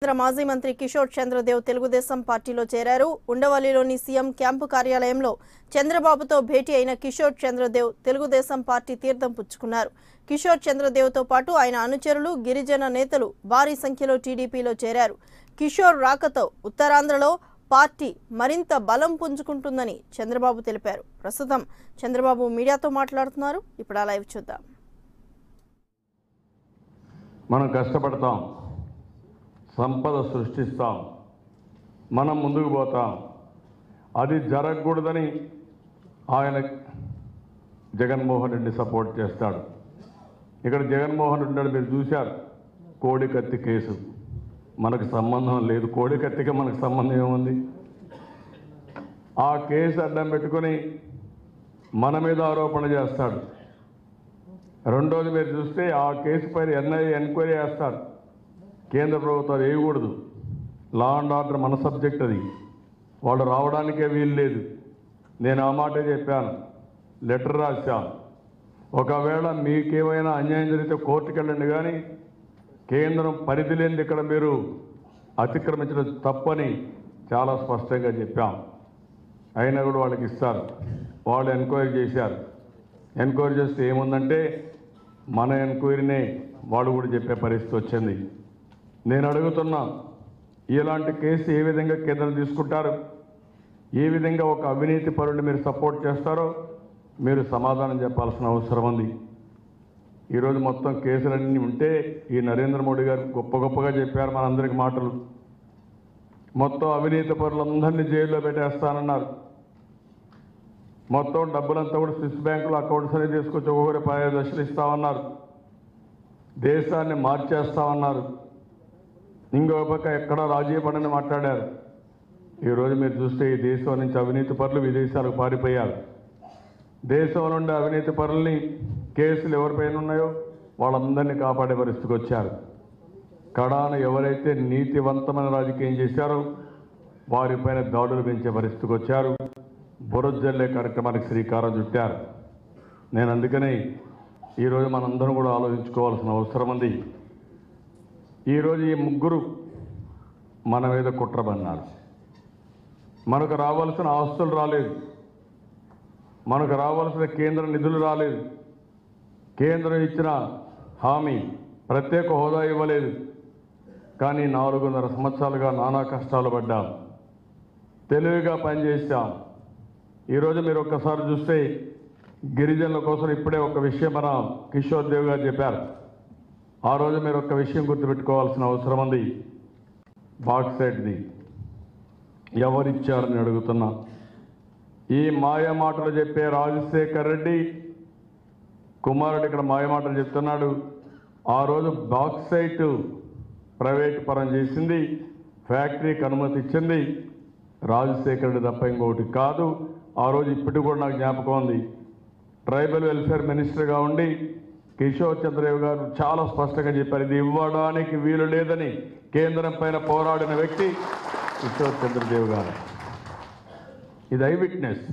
కేంద్ర మాజీ మంత్రి కిషోర్ చంద్రదేవ్ తెలుగుదేశం పార్టీలో చేరారు. ఉండవల్లిలోని సీఎం క్యాంపు కార్యాలయంలో చంద్రబాబుతో భేటీ అయిన కిషోర్ చంద్రదేవ్ తెలుగుదేశం పార్టీ తీర్థం పుచ్చుకున్నారు. కిషోర్ చంద్రదేవ్తో పాటు ఆయన అనుచరులు, గిరిజన నేతలు భారీ సంఖ్యలో టీడీపీలో చేరారు. కిషోర్ రాకతో ఉత్తరాంధ్రలో పార్టీ మరింత బలం పుంజుకుంటుందని చంద్రబాబు తెలిపారు. ప్రస్తుతం చంద్రబాబు మీడియాతో మాట్లాడుతున్నారు. ఇప్పుడు ఆ లైవ్ చూద్దాం. మనం కష్టపడతాం, సంపద సృష్టిస్తాం, మనం ముందుకు పోతాం. అది జరగకూడదని ఆయన జగన్మోహన్ రెడ్డి సపోర్ట్ చేస్తాడు. ఇక్కడ జగన్మోహన్ రెడ్డి మీరు చూశారు, కోడికత్తి కేసు. మనకు సంబంధం లేదు, కోడికత్తికి మనకు సంబంధం ఏముంది? ఆ కేసు అడ్డం పెట్టుకొని మన మీద ఆరోపణ చేస్తాడు. రెండోది మీరు చూస్తే ఆ కేసు పైన ఎన్ఐఏ ఎంక్వైరీ చేస్తారు. కేంద్ర ప్రభుత్వాలు వేయకూడదు. లా అండ్ ఆర్డర్ మన సబ్జెక్ట్, అది వాళ్ళు రావడానికే వీలు లేదు. నేను ఆ మాటే చెప్పాను, లెటర్ రాశాను. ఒకవేళ మీకేమైనా అన్యాయం జరిగితే కోర్టుకు వెళ్ళండి, కానీ కేంద్రం పరిధి లేనిది ఇక్కడ మీరు అతిక్రమించడం తప్పని చాలా స్పష్టంగా చెప్పాం. అయినా కూడా వాళ్ళకి ఇస్తారు. వాళ్ళు ఎంక్వైరీ చేశారు. ఎంక్వైరీ చేస్తే ఏముందంటే మన ఎంక్వైరీనే వాళ్ళు కూడా చెప్పే పరిస్థితి వచ్చింది. నేను అడుగుతున్నా, ఇలాంటి కేసు ఏ విధంగా కేంద్రం తీసుకుంటారు? ఏ విధంగా ఒక అవినీతి పరుడిని మీరు సపోర్ట్ చేస్తారో మీరు సమాధానం చెప్పాల్సిన అవసరం ఉంది. ఈరోజు మొత్తం కేసులన్నీ ఉంటే ఈ నరేంద్ర మోడీ గారు గొప్పగా చెప్పారు మనందరికి మాటలు. మొత్తం అవినీతి పరులందరినీ జైల్లో పెట్టేస్తానన్నారు. మొత్తం డబ్బులంతా కూడా స్విస్ బ్యాంకులో అకౌంట్స్ అనేది తీసుకొచ్చి ఒక్కొక్కరి 15 లక్షలు ఇస్తామన్నారు. దేశాన్ని మార్చేస్తామన్నారు. ఇంకో పక్క ఎక్కడో రాజీ పడని మాట్లాడారు. ఈరోజు మీరు చూస్తే ఈ దేశం నుంచి అవినీతి పరులు విదేశాలకు పారిపోయారు. దేశం నుండి అవినీతి పరుల్ని కేసులు ఎవరిపైన ఉన్నాయో వాళ్ళందరినీ కాపాడే పరిస్థితికి వచ్చారు. కడాన ఎవరైతే నీతివంతమైన రాజకీయం చేశారో వారిపైన దాడులు పెంచే పరిస్థితికి వచ్చారు. బురజల్లే కార్యక్రమానికి శ్రీకారం చుట్టారు. నేను అందుకని ఈరోజు మనందరం కూడా ఆలోచించుకోవాల్సిన అవసరం ఉంది. ఈరోజు ఈ ముగ్గురు మన మీద కుట్రబన్నారు. మనకు రావాల్సిన ఆస్తులు రాలేదు, మనకు రావాల్సిన కేంద్ర నిధులు రాలేదు, కేంద్రం ఇచ్చిన హామీ ప్రత్యేక హోదా ఇవ్వలేదు. కానీ 4.5 సంవత్సరాలుగా నానా కష్టాలు పడ్డాం, తెలివిగా పనిచేశాం. ఈరోజు మీరు ఒక్కసారి చూస్తే గిరిజనుల కోసం ఇప్పుడే ఒక విషయం మన కిషోర్ దేవ్ గారు చెప్పారు. ఆ రోజు మీరు ఒక్క విషయం గుర్తుపెట్టుకోవాల్సిన అవసరం ఉంది. బాక్సైట్ది ఎవరిచ్చారని అడుగుతున్నా. ఈ మాయమాటలు చెప్పే రాజశేఖర్ రెడ్డి కుమారుడు ఇక్కడ మాయమాటలు చెప్తున్నాడు. ఆ రోజు బాక్సైట్ ప్రైవేట్ పరం చేసింది, ఫ్యాక్టరీకి అనుమతి ఇచ్చింది రాజశేఖర్ రెడ్డి తప్ప ఇంకొకటి కాదు. ఆ రోజు ఇప్పటికి కూడా నాకు జ్ఞాపకం ఉంది. ట్రైబల్ వెల్ఫేర్ మినిస్టర్గా ఉండి కిషోర్ చంద్రదేవ్ గారు చాలా స్పష్టంగా చెప్పారు, ఇది ఇవ్వడానికి వీలు లేదని కేంద్రం పైన పోరాడిన వ్యక్తి కిషోర్ చంద్రదేవ్ గారు. ఇది ఐ విట్నెస్.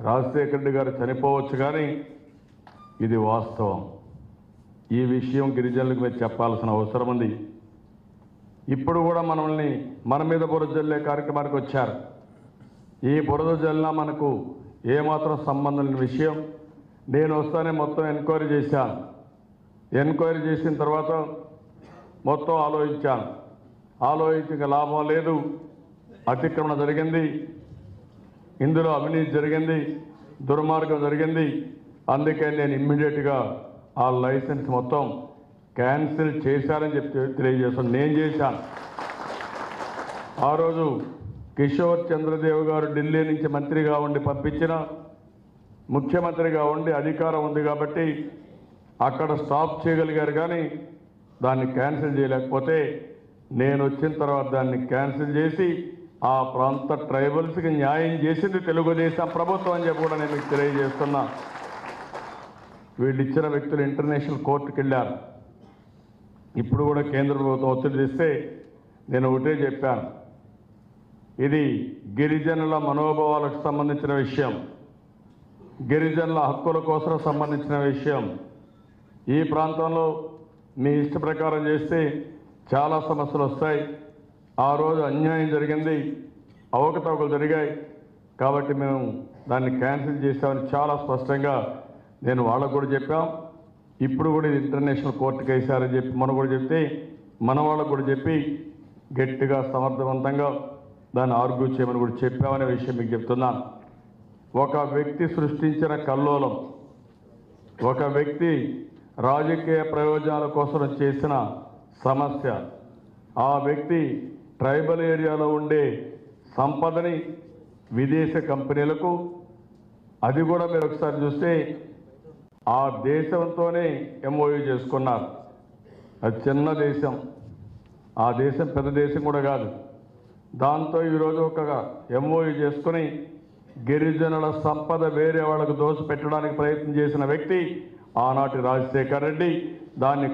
రాజశేఖర్ రెడ్డి గారు చనిపోవచ్చు, కానీ ఇది వాస్తవం. ఈ విషయం గిరిజనులకు మీరు చెప్పాల్సిన అవసరం ఉంది. ఇప్పుడు కూడా మన మీద బురద జల్లే కార్యక్రమానికి వచ్చారు. ఈ బురద జల్లినా మనకు ఏమాత్రం సంబంధం లేని విషయం. నేను వస్తానే మొత్తం ఎంక్వైరీ చేశాను. ఎంక్వైరీ చేసిన తర్వాత మొత్తం ఆలోచించాను. ఆలోచించక లాభం లేదు. అతిక్రమణ జరిగింది, ఇందులో అవినీతి జరిగింది, దుర్మార్గం జరిగింది. అందుకే నేను ఇమ్మీడియట్గా ఆ లైసెన్స్ మొత్తం క్యాన్సిల్ చేశారని చెప్పి తెలియజేస్తాను. నేను చేశాను. ఆ రోజు కిషోర్ చంద్రదేవ్ గారు ఢిల్లీ నుంచి మంత్రిగా ఉండి పంపించిన, ముఖ్యమంత్రిగా ఉండి అధికారం ఉంది కాబట్టి అక్కడ స్టాప్ చేయగలిగారు, కానీ దాన్ని క్యాన్సిల్ చేయలేకపోతే నేను వచ్చిన తర్వాత దాన్ని క్యాన్సిల్ చేసి ఆ ప్రాంత ట్రైబల్స్కి న్యాయం చేసింది తెలుగుదేశం ప్రభుత్వం అని చెప్పి కూడా నేను మీకు తెలియజేస్తున్నా. వీళ్ళు ఇచ్చిన వ్యక్తులు ఇంటర్నేషనల్ కోర్టుకు వెళ్ళారు. ఇప్పుడు కూడా కేంద్ర ప్రభుత్వం ఒత్తిడి తెస్తే నేను ఒకటే చెప్పాను, ఇది గిరిజనుల మనోభావాలకు సంబంధించిన విషయం, గిరిజనుల హక్కుల కోసం సంబంధించిన విషయం. ఈ ప్రాంతంలో మీ ఇష్ట ప్రకారం చేస్తే చాలా సమస్యలు వస్తాయి. ఆ రోజు అన్యాయం జరిగింది, అవకతవకలు జరిగాయి కాబట్టి మేము దాన్ని క్యాన్సిల్ చేశామని చాలా స్పష్టంగా నేను వాళ్ళకు కూడా చెప్పాం. ఇప్పుడు కూడా ఇది ఇంటర్నేషనల్ కోర్టుకి వేశారని చెప్పి మనం కూడా చెప్తే మన వాళ్ళకు కూడా చెప్పి గట్టిగా సమర్థవంతంగా దాన్ని ఆర్గ్యూ చేయమని కూడా చెప్పామనే విషయం మీకు చెప్తున్నాను. ఒక వ్యక్తి సృష్టించిన కల్లోలం, ఒక వ్యక్తి రాజకీయ ప్రయోజనాల కోసం చేసిన సమస్య, ఆ వ్యక్తి ట్రైబల్ ఏరియాలో ఉండే సంపదని విదేశీ కంపెనీలకు, అది కూడా మీరు ఒకసారి చూస్తే ఆ దేశంతోనే ఎంఓయూ చేసుకున్నారు. అది చిన్న దేశం, ఆ దేశం పెద్ద దేశం కూడా కాదు. దాంతో ఈరోజు ఒక ఎంఓయూ చేసుకుని గిరిజనుల సంపద వేరే వాళ్ళకు దోచిపెట్టడానికి ప్రయత్నం చేసిన వ్యక్తి ఆనాటి రాజశేఖర్ రెడ్డి. దాన్ని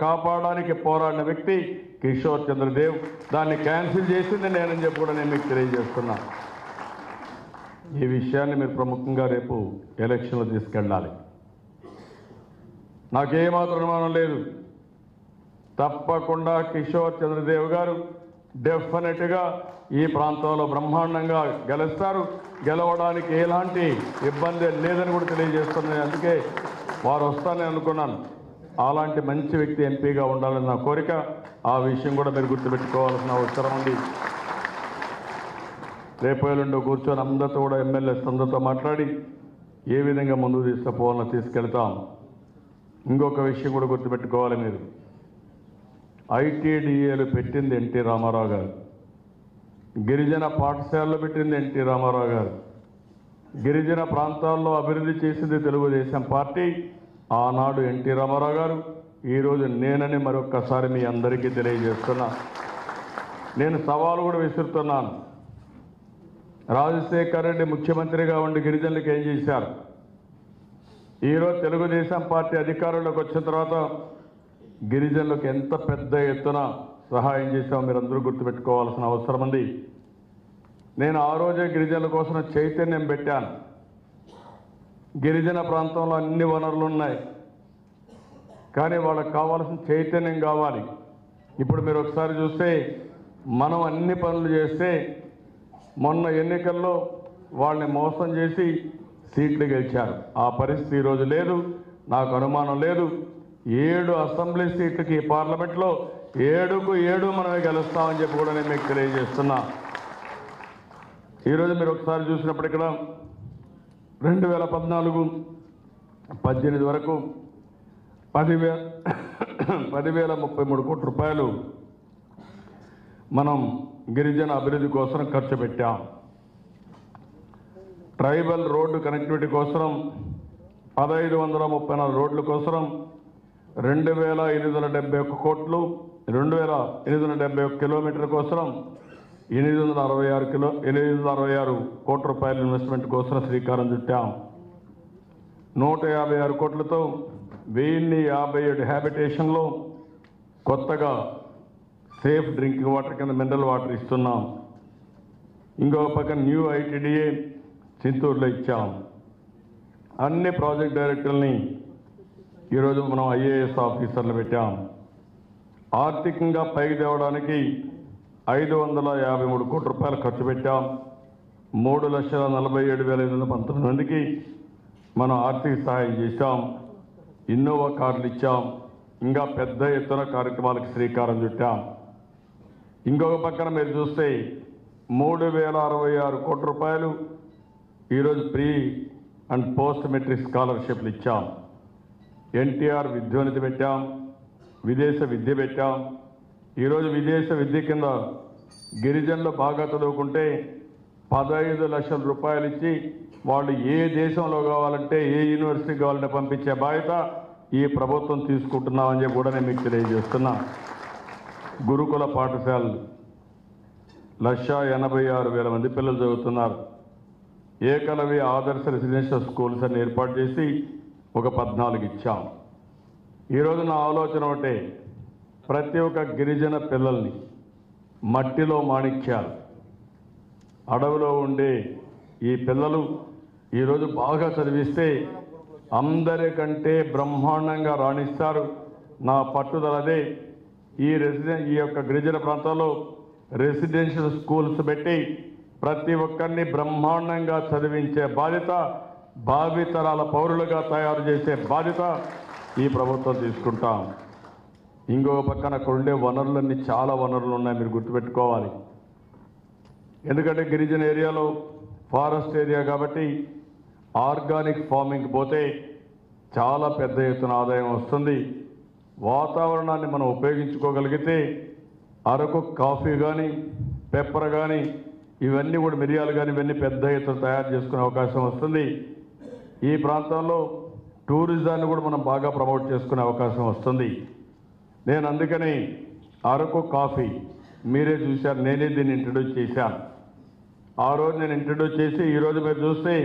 కాపాడడానికి పోరాడిన వ్యక్తి కిషోర్ చంద్రదేవ్. దాన్ని క్యాన్సిల్ చేసింది నేనని చెప్పి కూడా నేను మీకు తెలియజేస్తున్నా. ఈ విషయాన్ని మీరు ప్రముఖంగా రేపు ఎలక్షన్లో తీసుకెళ్ళాలి. నాకేమాత్రం అనుమానం లేదు, తప్పకుండా కిషోర్ చంద్రదేవ్ గారు డెఫినెట్గా ఈ ప్రాంతంలో బ్రహ్మాండంగా గెలుస్తారు. గెలవడానికి ఎలాంటి ఇబ్బంది లేదని కూడా తెలియజేస్తున్నాను. అందుకే వారు వస్తానని అనుకున్నాను. అలాంటి మంచి వ్యక్తి ఎంపీగా ఉండాలని నా కోరిక. ఆ విషయం కూడా మీరు గుర్తుపెట్టుకోవాల్సిన అవసరం ఉంది. రేపు ఎల్లుండో కూర్చొని అందరితో కూడా ఎమ్మెల్యేస్ అందరితో మాట్లాడి ఏ విధంగా ముందుకు తీసుకుపోవాలని తీసుకెళ్తాం. ఇంకొక విషయం కూడా గుర్తుపెట్టుకోవాలి మీరు. ఐటీడీఏలు పెట్టింది ఎన్టీ రామారావు గారు, గిరిజన పాఠశాలలు పెట్టింది ఎన్టీ రామారావు గారు, గిరిజన ప్రాంతాల్లో అభివృద్ధి చేసింది తెలుగుదేశం పార్టీ, ఆనాడు ఎన్టీ రామారావు గారు. ఈరోజు నేనని మరొక్కసారి మీ అందరికీ తెలియజేస్తున్నా. నేను సవాలు కూడా విసురుతున్నాను. రాజశేఖర్ రెడ్డి ముఖ్యమంత్రిగా ఉండి గిరిజనులకు ఏం చేశారు? ఈరోజు తెలుగుదేశం పార్టీ అధికారంలోకి వచ్చిన తర్వాత గిరిజనులకు ఎంత పెద్ద ఎత్తున సహాయం చేశామో మీరు అందరూ గుర్తుపెట్టుకోవాల్సిన అవసరం ఉంది. నేను ఆ రోజే గిరిజనుల కోసం చైతన్యం పెట్టాను. గిరిజన ప్రాంతంలో అన్ని వనరులు ఉన్నాయి, కానీ వాళ్ళకి కావాల్సిన చైతన్యం కావాలి. ఇప్పుడు మీరు ఒకసారి చూస్తే మనం అన్ని పనులు చేస్తే మొన్న ఎన్నికల్లో వాళ్ళని మోసం చేసి సీట్లు గెలిచారు. ఆ పరిస్థితి ఈరోజు లేదు, నాకు అనుమానం లేదు. 7 అసెంబ్లీ సీట్లకి ఈ పార్లమెంట్లో 7కు 7 మనమే గెలుస్తామని చెప్పి కూడా నేను మీకు తెలియజేస్తున్నా. ఈరోజు మీరు ఒకసారి చూసినప్పుడు ఇక్కడ 2014-18 వరకు 10,033 కోట్ల రూపాయలు మనం గిరిజన అభివృద్ధి కోసం ఖర్చు పెట్టాం. ట్రైబల్ రోడ్డు కనెక్టివిటీ కోసం 1,534 రోడ్ల కోసం 2,871 కోట్లు, 2,871 కిలోమీటర్ల కోసం 866 కోట్ల రూపాయల ఇన్వెస్ట్మెంట్ కోసం శ్రీకారం చుట్టాం. 156 కోట్లతో 1057 హ్యాబిటేషన్లో కొత్తగా సేఫ్ డ్రింకింగ్ వాటర్ కింద మినరల్ వాటర్ ఇస్తున్నాం. ఇంకో పక్క న్యూ ఐటీడీఏ చింతూరులో ఇచ్చాం. అన్ని ప్రాజెక్ట్ డైరెక్టర్లని ఈరోజు మనం ఐఏఎస్ ఆఫీసర్లు పెట్టాం. ఆర్థికంగా పైకి తేవడానికి 553 కోట్ల రూపాయలు ఖర్చు పెట్టాం. 3,47,519 మందికి మనం ఆర్థిక సహాయం చేశాం. ఇన్నోవా కార్లు ఇచ్చాం. ఇంకా పెద్ద ఎత్తున కార్యక్రమాలకు శ్రీకారం చుట్టాం. ఇంకొక పక్కన మీరు చూస్తే 3,066 కోట్ల రూపాయలు ఈరోజు ప్రీ అండ్ పోస్ట్ మెట్రిక్ స్కాలర్షిప్లు ఇచ్చాం. ఎన్టీఆర్ విద్యోన్నతి పెట్టాం, విదేశ విద్య పెట్టాం. ఈరోజు విదేశ విద్య కింద గిరిజనులు బాగా చదువుకుంటే 15 లక్షల రూపాయలు ఇచ్చి వాళ్ళు ఏ దేశంలో కావాలంటే ఏ యూనివర్సిటీ కావాలంటే పంపించే బాధ్యత ఈ ప్రభుత్వం తీసుకుంటున్నామని చెప్పి కూడా నేను మీకు తెలియజేస్తున్నా. గురుకుల పాఠశాలలు 1,86,000 మంది పిల్లలు చదువుతున్నారు. ఏకలవ్య ఆదర్శ రెసిడెన్షియల్ స్కూల్స్ అని ఏర్పాటు చేసి ఒక 14 ఇచ్చాం. ఈరోజు నా ఆలోచన ఒకటే, ప్రతి ఒక్క గిరిజన పిల్లల్ని మట్టిలో మాణిక్యాలు, అడవిలో ఉండే ఈ పిల్లలు ఈరోజు బాగా చదివిస్తే అందరికంటే బ్రహ్మాండంగా రాణిస్తారు. నా పట్టుదలదే. ఈ యొక్క గిరిజన ప్రాంతాల్లో రెసిడెన్షియల్ స్కూల్స్ పెట్టి ప్రతి ఒక్కరిని బ్రహ్మాండంగా చదివించే బాధ్యత, భావితరాల పౌరులుగా తయారు చేసే బాధ్యత ఈ ప్రభుత్వం తీసుకుంటాం. ఇంకొక పక్కన అక్కడ ఉండే వనరులన్నీ చాలా వనరులు ఉన్నాయి, మీరు గుర్తుపెట్టుకోవాలి. ఎందుకంటే గిరిజన ఏరియాలో ఫారెస్ట్ ఏరియా కాబట్టి ఆర్గానిక్ ఫార్మింగ్ పోతే చాలా పెద్ద ఎత్తున ఆదాయం వస్తుంది. వాతావరణాన్ని మనం ఉపయోగించుకోగలిగితే అరకు కాఫీ కానీ, పెప్పర్ కానీ, ఇవన్నీ కూడా మిరియాలు కానీ ఇవన్నీ పెద్ద ఎత్తున తయారు చేసుకునే అవకాశం వస్తుంది. ఈ ప్రాంతంలో టూరిజాన్ని కూడా మనం బాగా ప్రమోట్ చేసుకునే అవకాశం వస్తుంది. నేను అందుకని అరకు కాఫీ మీరే చూశారు, నేనే దీన్ని ఇంట్రడ్యూస్ చేశాను. ఆ రోజు నేను ఇంట్రడ్యూస్ చేసి ఈరోజు మీరు చూస్తే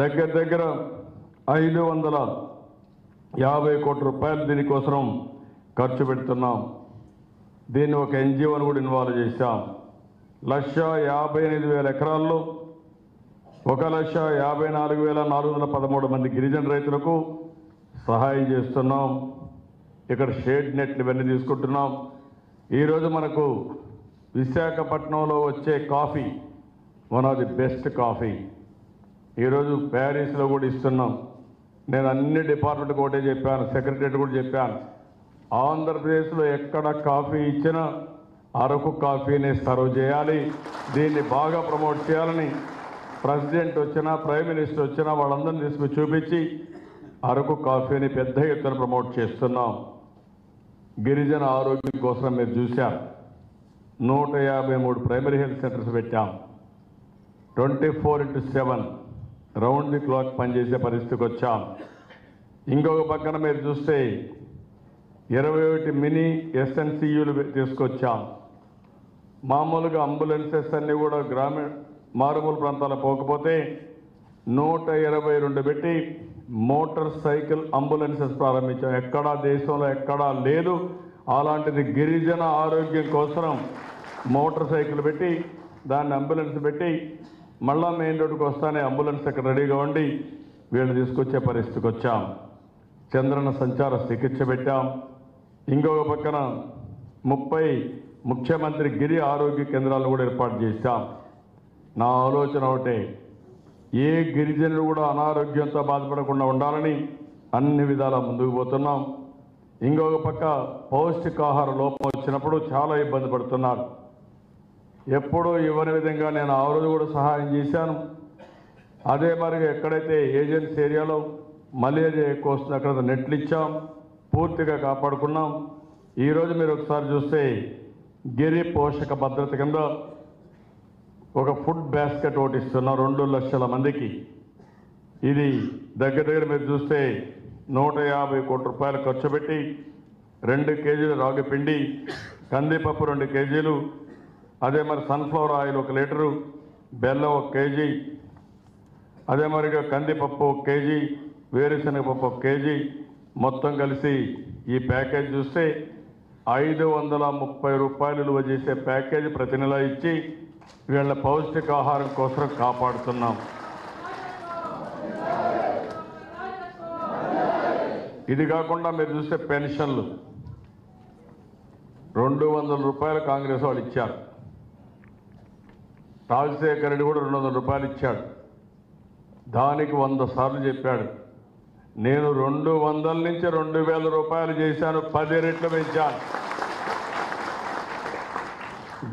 దగ్గర 550 కోట్ల రూపాయలు దీనికోసం ఖర్చు పెడుతున్నాం. దీన్ని ఒక ఎన్జిఓని కూడా ఇన్వాల్వ్ చేశాం. 1,58,000 ఎకరాల్లో 1,54,413 మంది గిరిజన రైతులకు సహాయం చేస్తున్నాం. ఇక్కడ షేడ్ నెట్లు ఇవన్నీ తీసుకుంటున్నాం. ఈరోజు మనకు విశాఖపట్నంలో వచ్చే coffee one of the best coffee. ఈరోజు ప్యారిస్లో కూడా ఇస్తున్నాం. నేను అన్ని డిపార్ట్మెంట్కి ఒకటే చెప్పాను, సెక్రటరీ కూడా చెప్పాను, ఆంధ్రప్రదేశ్లో ఎక్కడ కాఫీ ఇచ్చినా అరకు కాఫీని సర్వ్ చేయాలి, దీన్ని బాగా ప్రమోట్ చేయాలని ప్రెసిడెంట్ వచ్చినా ప్రైమ్ మినిస్టర్ వచ్చినా వాళ్ళందరినీ తీసుకుని చూపించి అరకు కాఫీని పెద్ద ఎత్తున ప్రమోట్ చేస్తున్నాం. గిరిజన ఆరోగ్యం కోసం మీరు చూశారు, 153 ప్రైమరీ హెల్త్ సెంటర్స్ పెట్టాం. 24/7 రౌండ్ ది క్లాక్ పనిచేసే పరిస్థితికి వచ్చాం. ఇంకొక పక్కన మీరు చూస్తే 21 మినీ ఎస్ఎన్సియులు తీసుకొచ్చాం. మామూలుగా అంబులెన్సెస్ అన్నీ కూడా మారుమూల ప్రాంతాలకు పోకపోతే 122 పెట్టి మోటార్ సైకిల్ అంబులెన్సెస్ ప్రారంభించాం. ఎక్కడా దేశంలో ఎక్కడా లేదు అలాంటిది. గిరిజన ఆరోగ్యం కోసం మోటార్ సైకిల్ పెట్టి దాన్ని అంబులెన్స్ పెట్టి మళ్ళా మెయిన్ రోడ్డుకు వస్తానే అంబులెన్స్ అక్కడ రెడీగా ఉండి వీళ్ళు తీసుకొచ్చే పరిస్థితికి వచ్చాం. చంద్రన్న సంచార చికిత్స పెట్టాం. ఇంకొక పక్కన 30 ముఖ్యమంత్రి గిరి ఆరోగ్య కేంద్రాలు కూడా ఏర్పాటు చేశాం. నా ఆలోచన ఒకటే, ఏ గిరిజనులు కూడా అనారోగ్యంతో బాధపడకుండా ఉండాలని అన్ని విధాలా ముందుకు పోతున్నాం. ఇంకొక పక్క పౌష్టికాహార లోపం వచ్చినప్పుడు చాలా ఇబ్బంది పడుతున్నారు. ఎప్పుడూ ఇవ్వని విధంగా నేను ఆ రోజు కూడా సహాయం చేశాను. అదే మరి ఎక్కడైతే ఏజెన్సీ ఏరియాలో మలేరియా ఎక్కువ వస్తుంది అక్కడ నెట్లు ఇచ్చాం, పూర్తిగా కాపాడుకున్నాం. ఈరోజు మీరు ఒకసారి చూస్తే గిరి పోషక భద్రత కింద ఒక ఫుడ్ బాస్కెట్ ఒకటి ఇస్తున్నాం 2 లక్షల మందికి. ఇది దగ్గర మీరు చూస్తే 150 కోట్ల రూపాయలు ఖర్చు పెట్టి 2 కేజీలు రాగి పిండి, కందిపప్పు 2 కేజీలు, అదే మరి సన్ఫ్లవర్ ఆయిల్ 1 లీటరు, బెల్లం 1 కేజీ, అదే మరిగా కందిపప్పు 1 కేజీ, వేరుశనగపప్పు 1 కేజీ, మొత్తం కలిసి ఈ ప్యాకేజ్ చూస్తే 530 రూపాయలు విలువ చేసే ప్యాకేజీ ప్రతి నెల ఇచ్చి వీళ్ళ పౌష్టికాహారం కోసం కాపాడుతున్నాం. ఇది కాకుండా మీరు చూస్తే పెన్షన్లు 200 రూపాయలు కాంగ్రెస్ వాళ్ళు ఇచ్చారు. రాజశేఖర రెడ్డి కూడా 200 రూపాయలు ఇచ్చాడు. దానికి 100 సార్లు చెప్పాడు, నేను 200 నుంచి 2000 రూపాయలు చేశాను, 10 రెట్లు పెంచాను.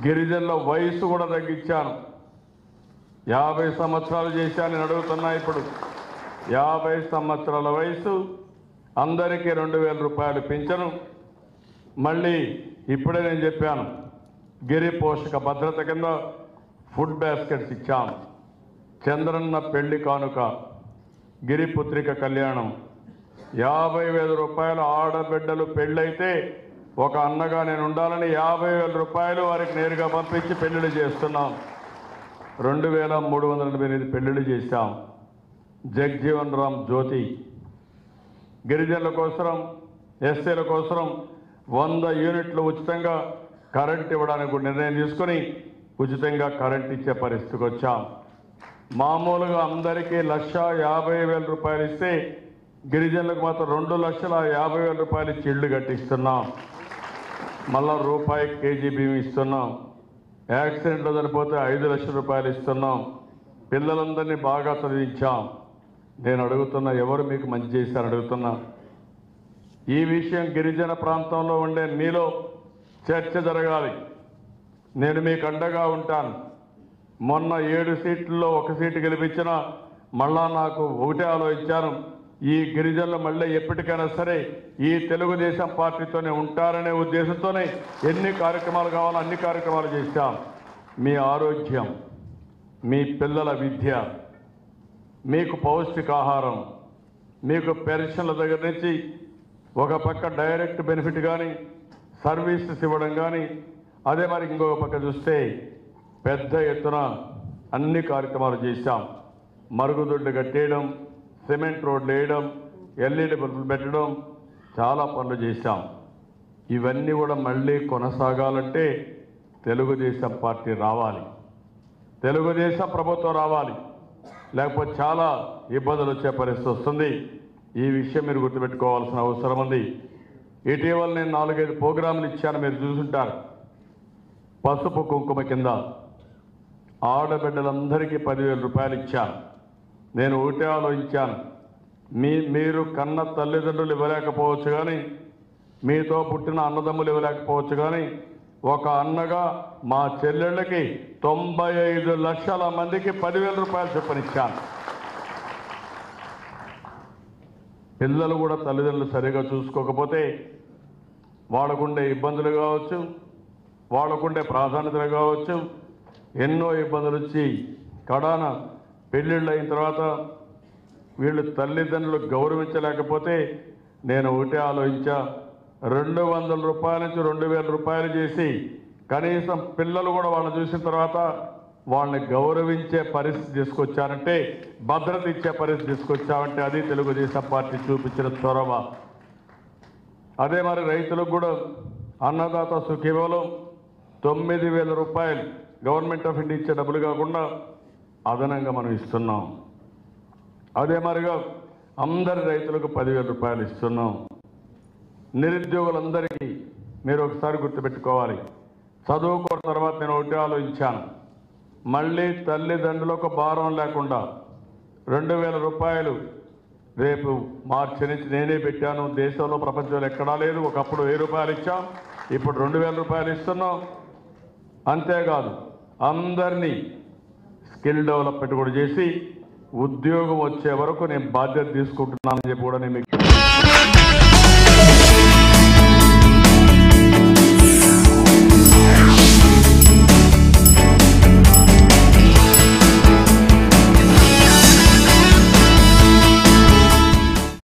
గిరిజనుల వయసు కూడా తగ్గించాను. 50 సంవత్సరాలు చేశాను. నేను అడుగుతున్నా, ఇప్పుడు 50 సంవత్సరాల వయసు అందరికీ 2000 రూపాయలు పెంచను. మళ్ళీ ఇప్పుడే నేను చెప్పాను, గిరి పోషక భద్రత కింద ఫుడ్ బాస్కెట్స్ ఇచ్చాం. చంద్రన్న పెళ్లి కానుక, గిరి పుత్రిక కళ్యాణం, 50,000 రూపాయలు. ఆడబిడ్డలు పెళ్ళైతే ఒక అన్నగా నేను ఉండాలని 50,000 రూపాయలు వారికి నేరుగా పంపించి పెళ్లిళ్ళు చేస్తున్నాం. 2,388 పెళ్లిళ్ళు చేశాం. జగ్జీవన్ రామ్ జ్యోతి, గిరిజనుల కోసం, ఎస్సీల కోసం 100 యూనిట్లు ఉచితంగా కరెంట్ ఇవ్వడానికి నిర్ణయం తీసుకొని ఉచితంగా కరెంట్ ఇచ్చే పరిస్థితికి వచ్చాం. మామూలుగా అందరికీ 1,50,000 రూపాయలు ఇస్తే గిరిజనులకు మాత్రం 2,50,000 రూపాయలు ఇచ్చి ఇళ్ళు కట్టిస్తున్నాం. మళ్ళా రూపాయి కేజీ బియ్యం ఇస్తున్నాం. యాక్సిడెంట్లో చనిపోతే 5 లక్షల రూపాయలు ఇస్తున్నాం. పిల్లలందరినీ బాగా చదివించాం. నేను అడుగుతున్నా, ఎవరు మీకు మంచి చేశారు అడుగుతున్నా. ఈ విషయం గిరిజన ప్రాంతంలో ఉండే మీలో చర్చ జరగాలి. నేను మీకు అండగా ఉంటాను. మొన్న 7 సీట్లలో 1 సీటు గెలిపించిన మళ్ళా నాకు ఒకటే ఆలోచించాను, ఈ గిరిజనులు మళ్ళీ ఎప్పటికైనా సరే ఈ తెలుగుదేశం పార్టీతోనే ఉంటారనే ఉద్దేశంతోనే ఎన్ని కార్యక్రమాలు కావాలో అన్ని కార్యక్రమాలు చేశాం. మీ ఆరోగ్యం, మీ పిల్లల విద్య, మీకు పౌష్టికాహారం, మీకు పెన్షన్ల దగ్గర నుంచి ఒక పక్క డైరెక్ట్ బెనిఫిట్ కానీ సర్వీసెస్ ఇవ్వడం కానీ, అదే మరి ఇంకొక పక్క చూస్తే పెద్ద ఎత్తున అన్ని కార్యక్రమాలు చేశాం. మరుగుదొడ్లు కట్టేయడం, సిమెంట్ రోడ్లు వేయడం, ఎల్ఈడి బల్బులు పెట్టడం, చాలా పనులు చేశాం. ఇవన్నీ కూడా మళ్ళీ కొనసాగాలంటే తెలుగుదేశం పార్టీ రావాలి, తెలుగుదేశం ప్రభుత్వం రావాలి. లేకపోతే చాలా ఇబ్బందులు వచ్చే పరిస్థితి వస్తుంది. ఈ విషయం మీరు గుర్తుపెట్టుకోవాల్సిన అవసరం ఉంది. ఇటీవల నేను 4-5 ప్రోగ్రాములు ఇచ్చాను, మీరు చూసుంటారు. పసుపు కుంకుమ కింద ఆడబిడ్డలందరికీ 10,000 రూపాయలు ఇచ్చాను. నేను ఒకటే ఆలోచించాను, మీరు కన్న తల్లిదండ్రులు ఇవ్వలేకపోవచ్చు కానీ, మీతో పుట్టిన అన్నదమ్ములు ఇవ్వలేకపోవచ్చు కానీ, ఒక అన్నగా మా చెల్లెళ్ళకి 95 లక్షల మందికి 10,000 రూపాయలు చొప్పునిచ్చాను. పిల్లలు కూడా తల్లిదండ్రులు సరిగా చూసుకోకపోతే వాళ్ళకుండే ఇబ్బందులు కావచ్చు, వాళ్ళకుండే ప్రాధాన్యతలు కావచ్చు, ఎన్నో ఇబ్బందులు వచ్చి కడాన పెళ్ళిళ్ళు అయిన తర్వాత వీళ్ళు తల్లిదండ్రులు గౌరవించలేకపోతే నేను ఒకటే ఆలోచించా, 200 రూపాయల నుంచి 2,000 రూపాయలు చేసి కనీసం పిల్లలు కూడా వాళ్ళని చూసిన తర్వాత వాళ్ళని గౌరవించే పరిస్థితి తీసుకొచ్చారంటే, భద్రత ఇచ్చే పరిస్థితి తీసుకొచ్చామంటే అది తెలుగుదేశం పార్టీ చూపించిన చొరవ. అదే మరి రైతులకు కూడా అన్నదాత సుఖీభవలో 9,000 రూపాయలు గవర్నమెంట్ ఆఫ్ ఇండియా ఇచ్చే డబ్బులు కాకుండా అదనంగా మనం ఇస్తున్నాం. అదే మరిగా అందరి రైతులకు 10,000 రూపాయలు ఇస్తున్నాం. నిరుద్యోగులందరికీ మీరు ఒకసారి గుర్తుపెట్టుకోవాలి, చదువుకున్న తర్వాత నేను ఒకటి ఆలోచించాను, మళ్ళీ తల్లిదండ్రులకు భారం లేకుండా 2,000 రూపాయలు రేపు మార్చి నుంచి నేనే పెట్టాను. దేశంలో ప్రపంచంలో ఎక్కడా లేదు. ఒకప్పుడు 1,000 రూపాయలు ఇచ్చాం, ఇప్పుడు 2,000 రూపాయలు ఇస్తున్నాం. అంతేకాదు అందరినీ స్కిల్ డెవలప్మెంట్ కూడా చేసి ఉద్యోగం వచ్చే వరకు నేను బాధ్యత తీసుకుంటున్నానని చెప్పి కూడా నేను మీకు